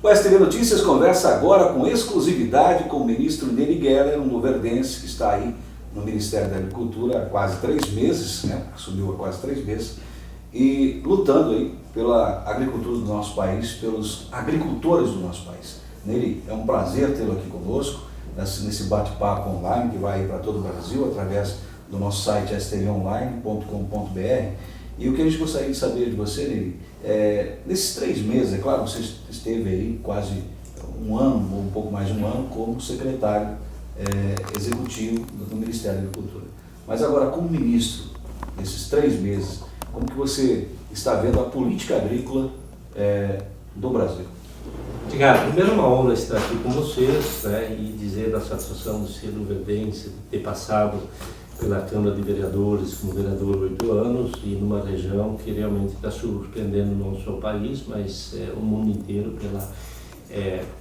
O STV Notícias conversa agora com exclusividade com o ministro Nery Geller, um luverdense que está aí no Ministério da Agricultura há quase 3 meses, né? Assumiu há quase 3 meses, e lutando aí pela agricultura do nosso país, pelos agricultores do nosso país. Nery, é um prazer tê-lo aqui conosco, nesse bate-papo online que vai para todo o Brasil, através do nosso site stvonline.com.br. E o que a gente gostaria de saber de você, Nery, nesses 3 meses, é claro, você esteve aí quase um ano, ou um pouco mais de um ano, como secretário executivo do Ministério da Agricultura. Mas agora, como ministro, nesses 3 meses, como que você está vendo a política agrícola do Brasil? Edgar, primeiro é uma honra estar aqui com vocês, né, e dizer da satisfação de ser luverdense, de ter passado pela Câmara de Vereadores como vereador 8 anos e numa região que realmente está surpreendendo não só o país, mas o mundo inteiro pela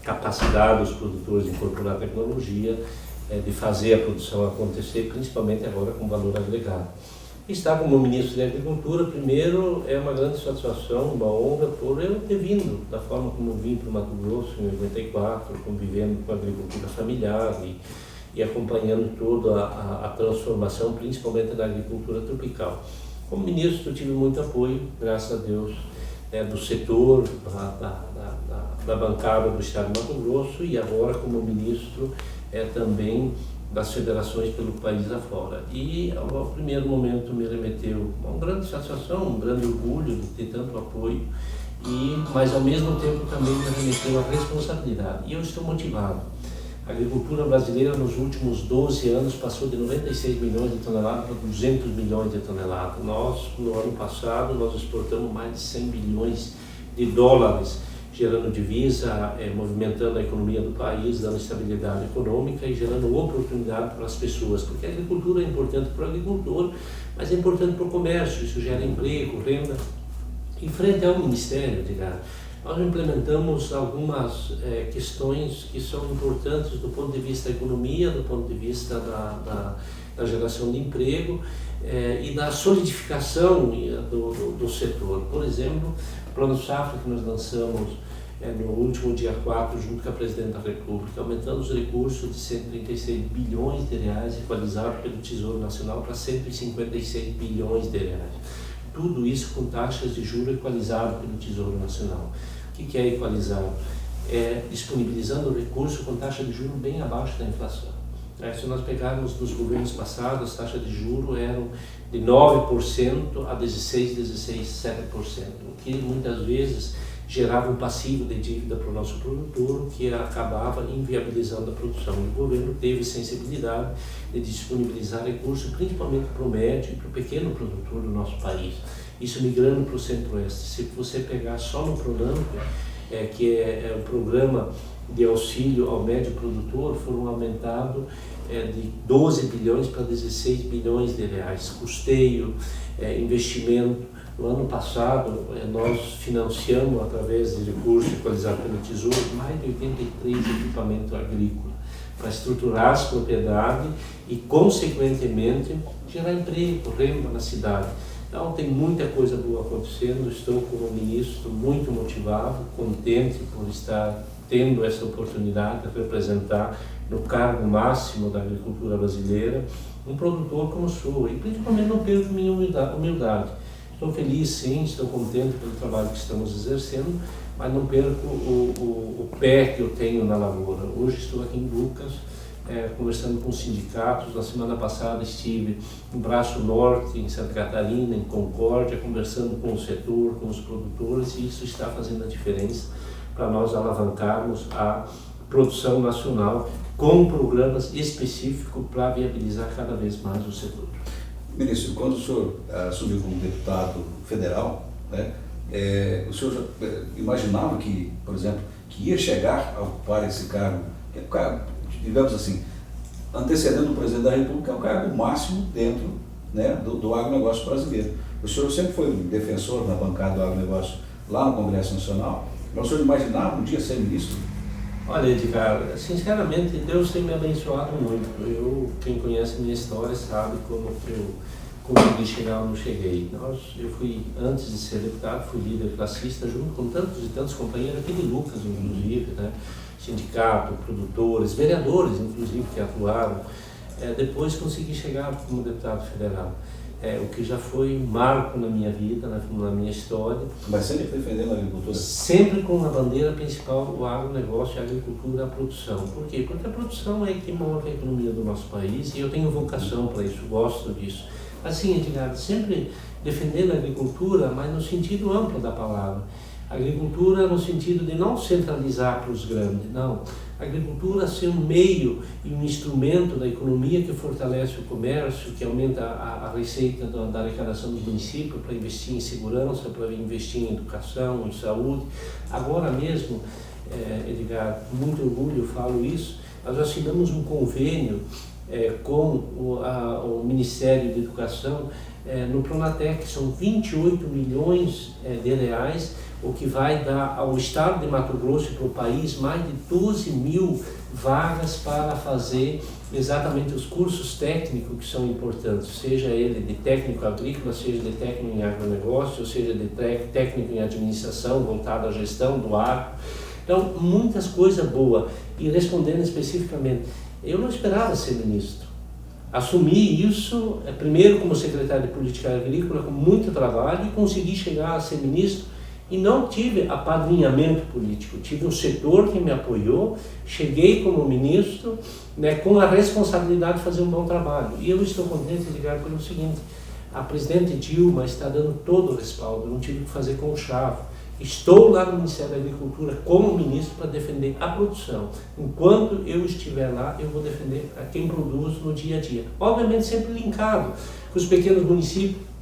capacidade dos produtores de incorporar tecnologia, de fazer a produção acontecer, principalmente agora com valor agregado. Estar como ministro da Agricultura, primeiro, é uma grande satisfação, uma honra por eu ter vindo da forma como eu vim para o Mato Grosso em 94, convivendo com a agricultura familiar e acompanhando toda a transformação, principalmente da agricultura tropical. Como ministro, eu tive muito apoio, graças a Deus, do setor, da bancada do Estado de Mato Grosso, e agora como ministro também das federações pelo país afora. E ao primeiro momento me remeteu a uma grande satisfação, um grande orgulho de ter tanto apoio, mas ao mesmo tempo também me remeteu a responsabilidade. E eu estou motivado. A agricultura brasileira nos últimos 12 anos passou de 96 milhões de toneladas para 200 milhões de toneladas. Nós, no ano passado, nós exportamos mais de 100 bilhões de dólares, gerando divisa, movimentando a economia do país, dando estabilidade econômica e gerando oportunidade para as pessoas, porque a agricultura é importante para o agricultor, mas é importante para o comércio, isso gera emprego, renda. Em frente ao Ministério, Edgar, nós implementamos algumas questões que são importantes do ponto de vista da economia, do ponto de vista da geração de emprego e da solidificação do setor. Por exemplo, o Plano Safra que nós lançamos no último dia 4, junto com a Presidente da República, aumentando os recursos de 136 bilhões de reais, equalizado pelo Tesouro Nacional para 156 bilhões de reais. Tudo isso com taxas de juros equalizadas pelo Tesouro Nacional. O que é equalizado? É disponibilizando o recurso com taxa de juros bem abaixo da inflação. Se nós pegarmos nos governos passados, as taxas de juros eram de 9% a 16,7%, o que muitas vezes gerava um passivo de dívida para o nosso produtor, que acabava inviabilizando a produção. E o governo teve sensibilidade de disponibilizar recursos, principalmente para o médio e para o pequeno produtor do nosso país. Isso migrando para o Centro-Oeste. Se você pegar só no Pronamp, que é um programa de auxílio ao médio produtor, foram aumentados de 12 bilhões para 16 bilhões de reais. Custeio, investimento. No ano passado, nós financiamos, através de recursos equalizados pelo Tesouro, mais de 83 equipamentos agrícolas para estruturar as propriedades e, consequentemente, gerar emprego, renda na cidade. Então, tem muita coisa boa acontecendo. Estou, como ministro, muito motivado, contente por estar tendo essa oportunidade de representar no cargo máximo da agricultura brasileira um produtor como sou, e principalmente não perco minha humildade. Estou feliz, sim, estou contente pelo trabalho que estamos exercendo, mas não perco o pé que eu tenho na lavoura. Hoje estou aqui em Lucas, conversando com os sindicatos. Na semana passada estive no Braço Norte, em Santa Catarina, em Concórdia, conversando com o setor, com os produtores, e isso está fazendo a diferença para nós alavancarmos a produção nacional com programas específicos para viabilizar cada vez mais o setor. Ministro, quando o senhor assumiu como deputado federal, né, o senhor já imaginava que, por exemplo, que ia chegar a ocupar esse cargo, que é o cargo, digamos assim, antecedendo o presidente da República, é o cargo máximo dentro, né, do agronegócio brasileiro. O senhor sempre foi um defensor na bancada do agronegócio lá no Congresso Nacional, mas o senhor imaginava um dia ser ministro? Olha, Edgar, sinceramente, Deus tem me abençoado muito. Quem conhece minha história sabe como eu consegui chegar onde eu cheguei. Eu fui, antes de ser deputado, fui líder classista junto com tantos e tantos companheiros, aqui de Lucas, inclusive, né? Sindicato, produtores, vereadores, inclusive, que atuaram. Depois consegui chegar como deputado federal. O que já foi um marco na minha vida, na minha história. Mas sempre defendendo a agricultura? Sempre com a bandeira principal, o agronegócio, a agricultura, a produção. Por quê? Porque a produção é que move a economia do nosso país e eu tenho vocação para isso, gosto disso. Assim, Edgar, sempre defendendo a agricultura, mas no sentido amplo da palavra. A agricultura no sentido de não centralizar para os grandes, não. A agricultura ser um meio e um instrumento da economia que fortalece o comércio, que aumenta a receita da arrecadação dos municípios para investir em segurança, para investir em educação, em saúde. Agora mesmo, Edgar, com muito orgulho eu falo isso, nós assinamos um convênio com o Ministério da Educação no Pronatec, são 28 milhões de reais, o que vai dar ao estado de Mato Grosso e para o país mais de 12 mil vagas para fazer exatamente os cursos técnicos que são importantes, seja ele de técnico agrícola, seja de técnico em agronegócio, seja de técnico em administração, voltado à gestão do agro. Então, muitas coisas boas. E respondendo especificamente, eu não esperava ser ministro. Assumi isso, primeiro como secretário de Política Agrícola, com muito trabalho, e consegui chegar a ser ministro. E não tive apadrinhamento político, tive um setor que me apoiou, cheguei como ministro, né, com a responsabilidade de fazer um bom trabalho. E eu estou contente de ligar pelo seguinte, a presidente Dilma está dando todo o respaldo, eu não tive o que fazer com o chavo. Estou lá no Ministério da Agricultura como ministro para defender a produção. Enquanto eu estiver lá, eu vou defender a quem produz no dia a dia. Obviamente sempre linkado com os pequenos municípios.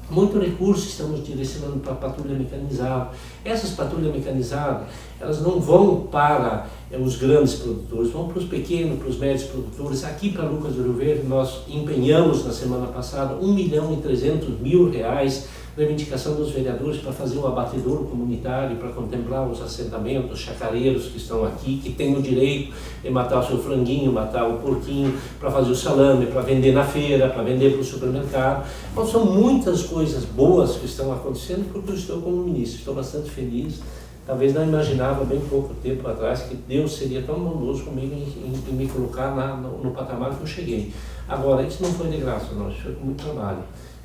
Muito recurso estamos direcionando para a patrulha mecanizada. Essas patrulhas mecanizadas, elas não vão para os grandes produtores, vão para os pequenos, para os médios produtores. Aqui para Lucas do Rio Verde, nós empenhamos na semana passada R$1.300.000 reivindicação dos vereadores para fazer um abatedouro comunitário, para contemplar os assentamentos, os chacareiros que estão aqui, que têm o direito de matar o seu franguinho, matar o porquinho, para fazer o salame, para vender na feira, para vender para o supermercado. Então são muitas coisas boas que estão acontecendo porque eu estou como ministro, estou bastante feliz. Talvez não imaginava bem pouco tempo atrás que Deus seria tão bondoso comigo em me colocar no patamar que eu cheguei. Agora, isso não foi de graça, não, isso foi com muito trabalho.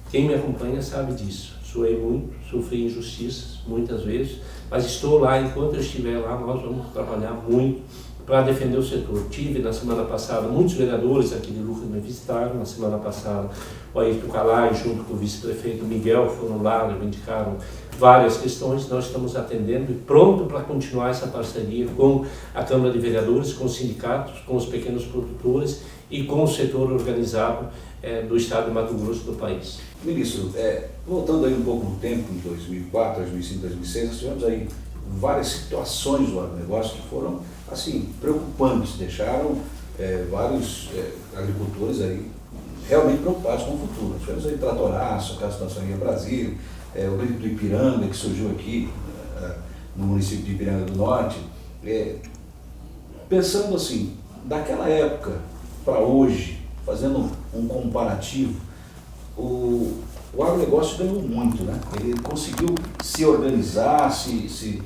Quem me acompanha sabe disso. Suei muito, sofri injustiças muitas vezes, mas estou lá, enquanto eu estiver lá, nós vamos trabalhar muito para defender o setor. Tive na semana passada, muitos vereadores aqui de Lucas me visitaram, na semana passada o Ayrton Calai, junto com o vice-prefeito Miguel, foram lá, reivindicaram várias questões, nós estamos atendendo e pronto para continuar essa parceria com a Câmara de Vereadores, com os sindicatos, com os pequenos produtores e com o setor organizado do estado de Mato Grosso do país. Ministro, voltando aí um pouco no tempo, em 2004, 2005, 2006, nós tivemos aí várias situações do agronegócio que foram, assim, preocupantes, deixaram vários agricultores aí realmente preocupados com o futuro. Nós tivemos aí Tratoraço, a situação em Brasília, o grito do Ipiranga, que surgiu aqui no município de Ipiranga do Norte. Pensando assim, daquela época para hoje, fazendo um comparativo, o agronegócio ganhou muito, né? Ele conseguiu se organizar, se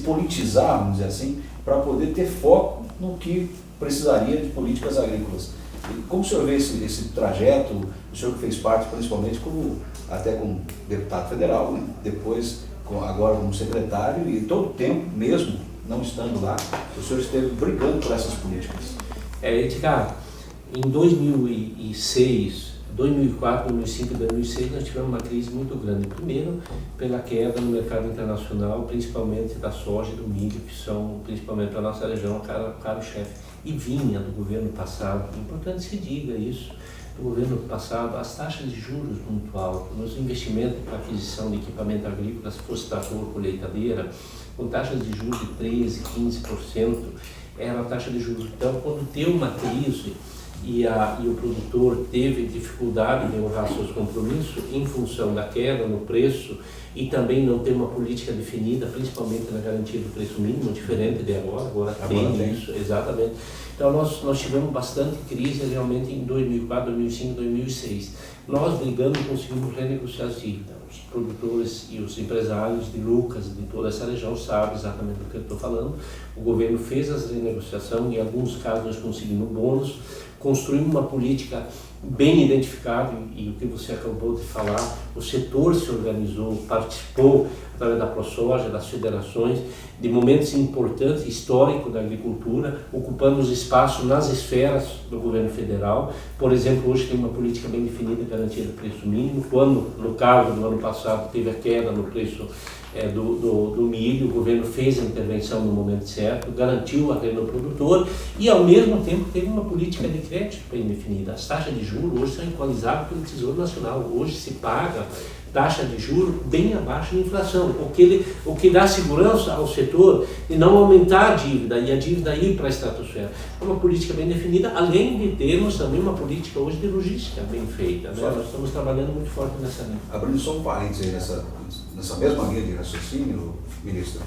politizar, vamos dizer assim, para poder ter foco no que precisaria de políticas agrícolas. E como o senhor vê esse trajeto, o senhor que fez parte principalmente até como deputado federal, né? Depois agora como secretário, e todo o tempo mesmo não estando lá, o senhor esteve brigando por essas políticas. Edgar, em 2006, 2004, 2005 e 2006 nós tivemos uma crise muito grande. Primeiro, pela queda no mercado internacional, principalmente da soja e do milho, que são, principalmente para a nossa região, o carro-chefe. E vinha do governo passado, é importante se diga isso, do governo passado, as taxas de juros muito altas, nos investimentos para aquisição de equipamento agrícola, se fosse trator, colheitadeira, com taxas de juros de 13%, 15%, era a taxa de juros. Então, quando tem uma crise, e o produtor teve dificuldade de honrar seus compromissos em função da queda no preço e também não ter uma política definida, principalmente na garantia do preço mínimo, diferente de agora tem isso, exatamente. Então nós tivemos bastante crise realmente em 2004, 2005, 2006. Nós brigando conseguimos renegociar as dívidas. Os produtores e os empresários de Lucas, de toda essa região, sabem exatamente do que eu estou falando. O governo fez as renegociações, em alguns casos nós conseguimos bônus, construímos uma política bem identificada e o que você acabou de falar, o setor se organizou, participou através da ProSoja, das federações, de momentos importantes, históricos da agricultura, ocupando os espaços nas esferas do governo federal. Por exemplo, hoje tem uma política bem definida de garantia do preço mínimo, quando, no caso do ano passado, teve a queda no preço do milho, o governo fez a intervenção no momento certo, garantiu a renda ao produtor e, ao mesmo tempo, teve uma política de crédito bem definida. As taxas de juros hoje são equalizadas pelo Tesouro Nacional. Hoje se paga taxa de juros bem abaixo da inflação, o que dá segurança ao setor de não aumentar a dívida e a dívida ir para a estratosfera. É uma política bem definida, além de termos também uma política hoje de logística bem feita. Né? Nós estamos trabalhando muito forte nessa linha. Abrindo só um parênteses aí nessa mesma linha de raciocínio, ministro,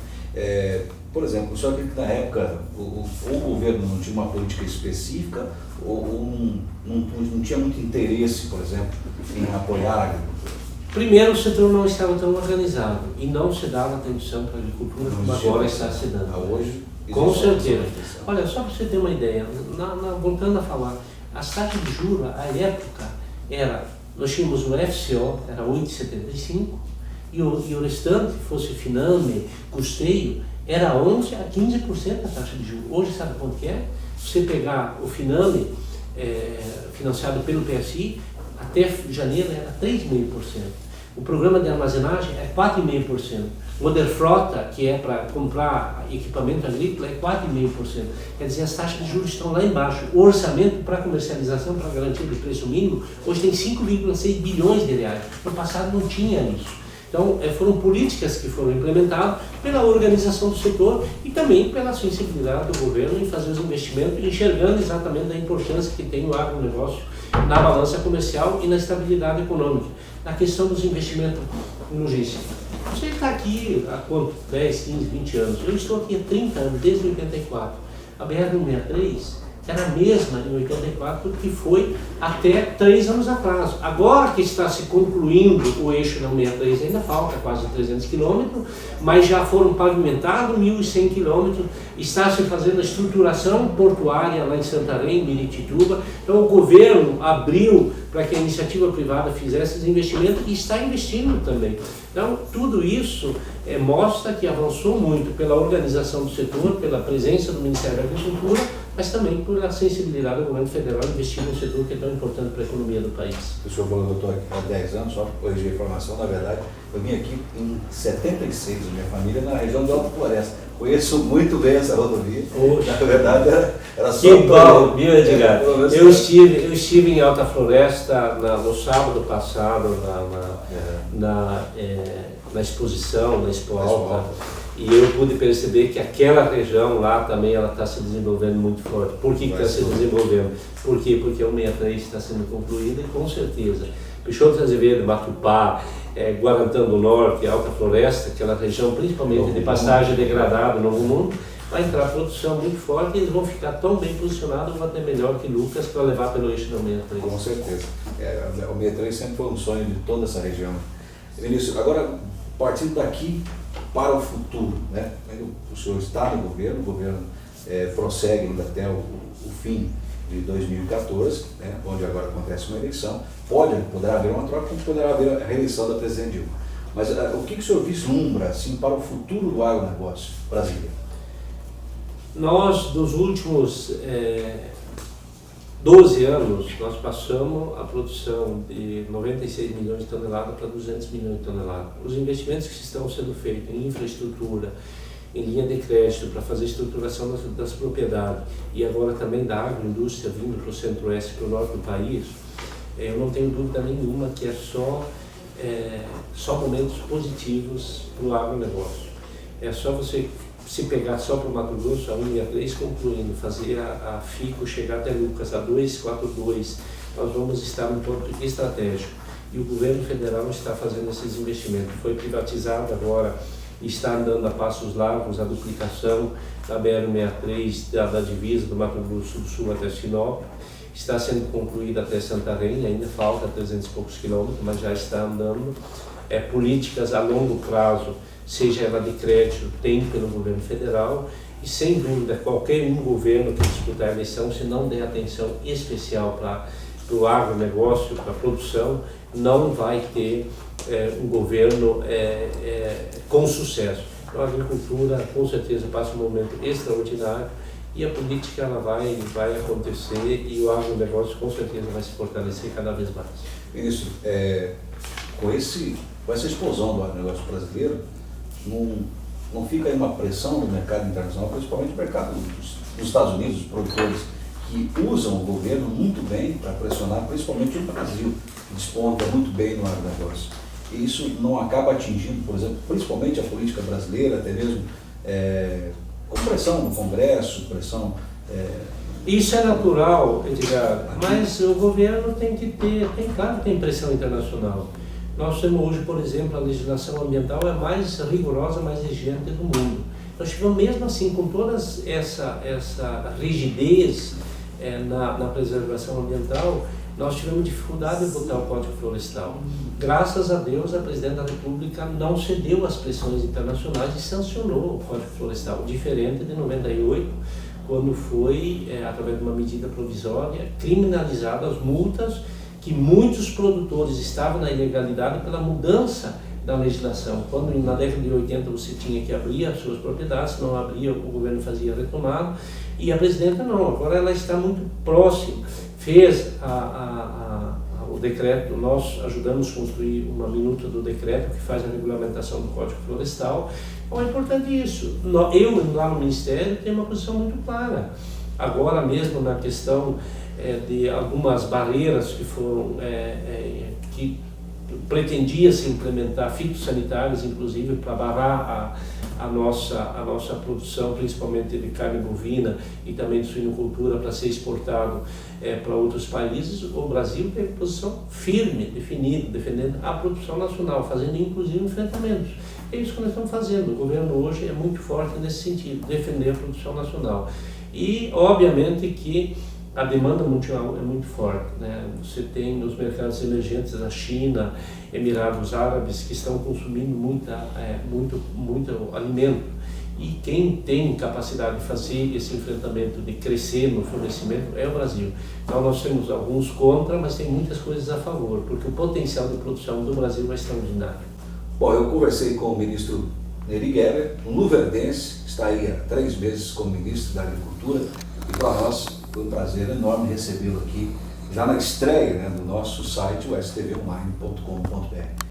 por exemplo, o senhor acredita que na época o governo não tinha uma política específica ou não tinha muito interesse, por exemplo, em apoiar a agricultura? Primeiro, o setor não estava tão organizado e não se dava atenção para a agricultura como agora está se dando. Hoje, com certeza. Olha, só para você ter uma ideia, voltando a falar, as taxas de juros, à época, nós tínhamos o FCO, era 8,75, e o restante, fosse Finame, custeio, era 11% a 15% da taxa de juros. Hoje, sabe quanto que é? Se você pegar o Finame, financiado pelo PSI, até janeiro era 3,5%. O programa de armazenagem é 4,5%. O Moderfrota, que é para comprar equipamento agrícola, é 4,5%. Quer dizer, as taxas de juros estão lá embaixo. O orçamento para comercialização, para garantia do preço mínimo, hoje tem 5,6 bilhões de reais. No passado não tinha isso. Então, foram políticas que foram implementadas pela organização do setor e também pela sensibilidade do governo em fazer os investimentos, enxergando exatamente a importância que tem o agronegócio na balança comercial e na estabilidade econômica. Na questão dos investimentos em logística. Você está aqui há quanto? 10, 15, 20 anos. Eu estou aqui há 30 anos, desde 84. A BR-163 era a mesma em 84 do que foi até 3 anos atrás. Agora que está se concluindo o eixo da 163, ainda falta quase 300 quilômetros, mas já foram pavimentados 1.100 quilômetros, está se fazendo a estruturação portuária lá em Santarém, Miritituba. Então o governo abriu para que a iniciativa privada fizesse esse investimento e está investindo também. Então tudo isso mostra que avançou muito pela organização do setor, pela presença do Ministério da Agricultura, mas também por a sensibilidade do governo federal investir num setor que é tão importante para a economia do país. O senhor falou que eu estou aqui há 10 anos, só para corrigir a informação, na verdade, eu vim aqui em 76, minha família na região do Alto Floresta. Conheço muito bem essa rodovia. Oxe. Na verdade, era só... Que bom, viu, Edgar? Eu estive em Alta Floresta no sábado passado, na exposição, na Expo Alta. E eu pude perceber que aquela região lá também ela está se desenvolvendo muito forte. Por que está se desenvolvendo? Por quê? Porque o 63 está sendo concluída e com certeza Peixoto de Azevedo, Matupá, Guarantã do Norte, Alta Floresta, aquela região principalmente de pastagem degradada, Novo Mundo, vai entrar produção muito forte e eles vão ficar tão bem posicionados ou até melhor que Lucas para levar pelo eixo da 63. Com certeza. O 63 sempre foi um sonho de toda essa região. Ministro, agora partindo daqui para o futuro, né? O senhor está no governo, o governo prossegue ainda até o fim de 2014, né? Onde agora acontece uma eleição, poderá haver uma troca, como poderá haver a reeleição da presidente Dilma. Mas o que o senhor vislumbra assim, para o futuro do agronegócio brasileiro? Nós, dos últimos 12 anos, nós passamos a produção de 96 milhões de toneladas para 200 milhões de toneladas. Os investimentos que estão sendo feitos em infraestrutura, em linha de crédito, para fazer estruturação das propriedades, e agora também da agroindústria vindo para o centro-oeste, para o norte do país, eu não tenho dúvida nenhuma que é só momentos positivos para o agronegócio. É só você se pegar só para o Mato Grosso, a 163, concluindo, fazer a FICO chegar até Lucas, a 242, nós vamos estar num ponto estratégico. E o governo federal está fazendo esses investimentos. Foi privatizado agora, está andando a passos largos a duplicação da BR-63, da divisa do Mato Grosso do Sul até Sinop. Está sendo concluída até Santarém, ainda falta 300 e poucos quilômetros, mas já está andando. Políticas a longo prazo, seja ela de crédito, tem pelo governo federal, e sem dúvida qualquer governo que disputar a eleição, se não der atenção especial para o agronegócio, para a produção, não vai ter um governo com sucesso. Então a agricultura com certeza passa um momento extraordinário e a política ela vai acontecer e o agronegócio com certeza vai se fortalecer cada vez mais. Ministro, com essa explosão do agronegócio brasileiro, não fica aí uma pressão no mercado internacional, principalmente no mercado dos Estados Unidos, os produtores que usam o governo muito bem para pressionar, principalmente o Brasil, que desponta muito bem no agronegócio. E isso não acaba atingindo, por exemplo, principalmente a política brasileira, até mesmo com pressão no Congresso, pressão... Isso é natural, Edgar, mas o governo tem que ter, claro que tem pressão internacional. Nós temos hoje, por exemplo, a legislação ambiental é mais rigorosa, mais exigente do mundo. Nós tivemos mesmo assim, com toda essa rigidez na preservação ambiental, nós tivemos dificuldade de botar o Código Florestal. Graças a Deus, a Presidente da República não cedeu às pressões internacionais e sancionou o Código Florestal, diferente de 98, quando foi, através de uma medida provisória, criminalizada as multas que muitos produtores estavam na ilegalidade pela mudança da legislação. Quando na década de 80 você tinha que abrir as suas propriedades, se não abria, o governo fazia retomada, e a Presidenta não, agora ela está muito próxima, fez o decreto, nós ajudamos a construir uma minuta do decreto que faz a regulamentação do Código Florestal. Então é importante isso. Eu, lá no Ministério, tenho uma posição muito clara. Agora mesmo na questão de algumas barreiras que foram, que pretendia-se implementar fitossanitários, inclusive, para barrar a nossa produção, principalmente de carne bovina e também de suinocultura, para ser exportado para outros países. O Brasil teve posição firme, definida, defendendo a produção nacional, fazendo inclusive enfrentamentos. É isso que nós estamos fazendo. O governo hoje é muito forte nesse sentido, defender a produção nacional. E, obviamente, que a demanda mundial é muito forte, né? Você tem nos mercados emergentes a China, Emirados Árabes, que estão consumindo muito alimento. E quem tem capacidade de fazer esse enfrentamento, de crescer no fornecimento, é o Brasil. Então nós temos alguns contra, mas tem muitas coisas a favor, porque o potencial de produção do Brasil é extraordinário. Bom, eu conversei com o ministro Nery Geller, um luverdense, que está aí há 3 meses como ministro da Agricultura, e para nós foi um prazer enorme recebê-lo aqui, já na estreia, né, do nosso site, o stvonline.com.br.